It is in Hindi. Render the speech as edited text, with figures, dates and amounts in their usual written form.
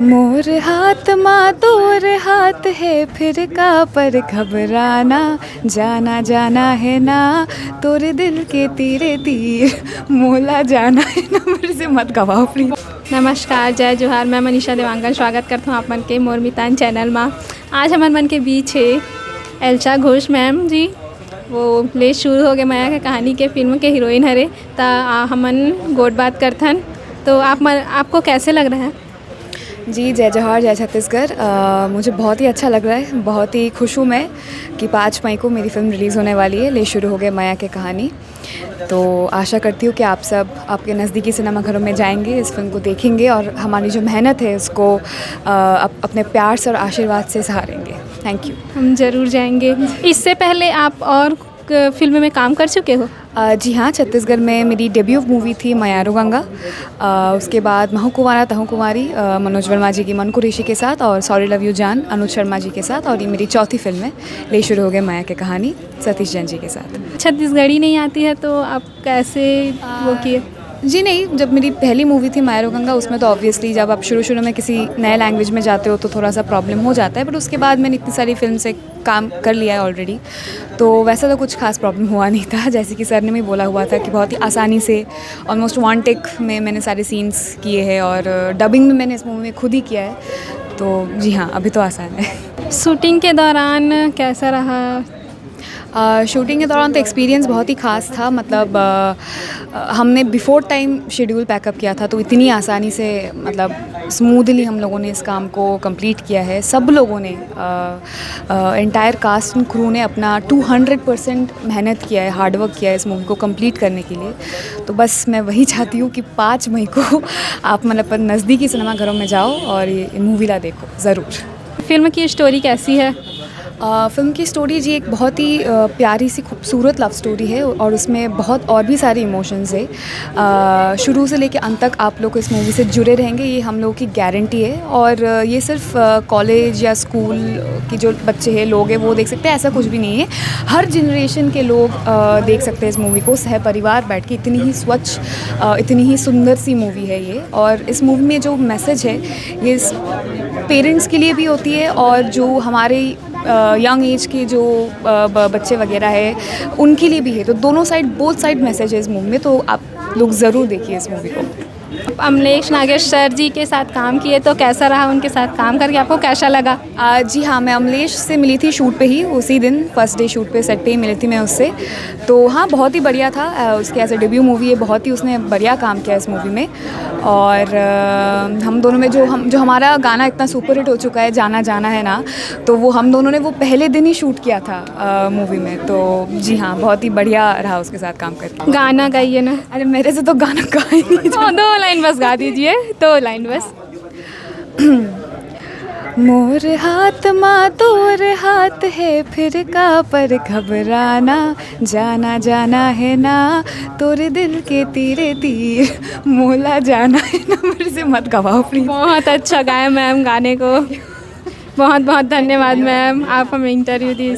मोर हाथ माँ तोर हाथ है फिर का पर घबराना, जाना जाना है ना तोरे दिल के तीरे तीर, मोला जाना है ना। मेरे से मत गवाओ प्लीज। नमस्कार, जय जोहार। मैं मनीषा देवांगन स्वागत करता हूँ आप मन के मोर मितान चैनल में। आज हमारे मन के बीच है एल्सा घोष मैम जी। वो प्ले शुरू हो गए माया के कहानी के फिल्म के हीरोइन हरे ता हमन गोट बात करथन। तो आपको कैसे लग रहा है? जी जय जोहार, जय छत्तीसगढ़। मुझे बहुत ही अच्छा लग रहा है, बहुत ही खुश हूँ मैं कि 5 मई को मेरी फ़िल्म रिलीज़ होने वाली है, ले शुरू हो गए माया की कहानी। तो आशा करती हूँ कि आप सब आपके नज़दीकी सिनेमा घरों में जाएंगे, इस फिल्म को देखेंगे और हमारी जो मेहनत है उसको अपने प्यार से और आशीर्वाद से सहारेंगे। Thank you. हम ज़रूर जाएंगे। इससे पहले आप और फिल्म में काम कर चुके हो? जी हाँ, छत्तीसगढ़ में मेरी डेब्यू मूवी थी मयारू गंगा। उसके बाद महू कुंवारा तहु कुंवारी मनोज वर्मा जी की मन कुरेशी के साथ, और सॉरी लव यू जान अनुज शर्मा जी के साथ, और ये मेरी चौथी फिल्म है ले शुरू हो गए माया की कहानी सतीश जैन जी के साथ। छत्तीसगढ़ी नहीं आती है तो आप कैसे वो किए? जी नहीं, जब मेरी पहली मूवी थी मायारू गंगा उसमें तो ऑब्वियसली जब आप शुरू में किसी नए लैंग्वेज में जाते हो तो थोड़ा सा प्रॉब्लम हो जाता है, बट उसके बाद मैंने इतनी सारी फिल्म से काम कर लिया है ऑलरेडी, तो वैसा तो कुछ खास प्रॉब्लम हुआ नहीं था। जैसे कि सर ने भी बोला हुआ था कि बहुत ही आसानी से ऑलमोस्ट 1 टेक में मैंने सारे सीन्स किए हैं, और डबिंग में मैंने इस मूवी में खुद ही किया है। तो जी हाँ, अभी तो आसान है। शूटिंग के दौरान कैसा रहा? शूटिंग के दौरान तो एक्सपीरियंस बहुत ही ख़ास था। मतलब हमने बिफ़ोर टाइम शेड्यूल पैकअप किया था, तो इतनी आसानी से मतलब स्मूथली हम लोगों ने इस काम को कंप्लीट किया है। सब लोगों ने एंटायर कास्ट एंड क्रू ने अपना 200% मेहनत किया है, हार्डवर्क किया है इस मूवी को कंप्लीट करने के लिए। तो बस मैं वही चाहती हूँ कि 5 मई को आप मतलब नज़दीकी सिनेमा घरों में जाओ और ये मूवी ला देखो ज़रूर। फिल्म की स्टोरी कैसी है? फ़िल्म की स्टोरी जी एक बहुत ही प्यारी सी खूबसूरत लव स्टोरी है, और उसमें बहुत और भी सारे इमोशंस है। शुरू से लेकर अंत तक आप लोग इस मूवी से जुड़े रहेंगे, ये हम लोगों की गारंटी है। और ये सिर्फ कॉलेज या स्कूल के जो बच्चे हैं लोग हैं वो देख सकते हैं, ऐसा कुछ भी नहीं है। हर जनरेशन के लोग देख सकते हैं इस मूवी को सह परिवार बैठ के। इतनी ही स्वच्छ इतनी ही सुंदर सी मूवी है ये। और इस मूवी में जो मैसेज है ये पेरेंट्स के लिए भी होती है, और जो हमारे यंग एज के जो बच्चे वगैरह है उनके लिए भी है। तो दोनों साइड, बोथ साइड मैसेज है इस मूवी में, तो आप लोग ज़रूर देखिए इस मूवी को। अमलेश नागेश सर जी के साथ काम किए तो कैसा रहा उनके साथ काम करके? आपको कैसा लगा? जी हाँ, मैं अमलेश से मिली थी शूट पे ही, उसी दिन फर्स्ट डे शूट पे सेट पे ही मिली थी मैं उससे। तो हाँ, बहुत ही बढ़िया था। उसके ऐसे डेब्यू मूवी है, बहुत ही उसने बढ़िया काम किया इस मूवी में। और हम दोनों में जो हमारा गाना इतना सुपर हिट हो चुका है जाना जाना है ना, तो वो हम दोनों ने वो पहले दिन ही शूट किया था मूवी में। तो जी हाँ, बहुत ही बढ़िया रहा उसके साथ काम करके। गाना गाइए ना। अरे मेरे से तो गाना गा ही नहीं जाता। 2 लाइन बस गा दीजिए, 2 लाइन बस। मोर हाथ माँ तोर हाथ है फिर का पर घबराना, जाना जाना है ना तोरे दिल के तीरे तीर, मोला जाना है ना। मेरे से मत गवाओ प्लीज। बहुत अच्छा गाया मैम गाने को। बहुत बहुत धन्यवाद मैम, आप हमें इंटरव्यू दी।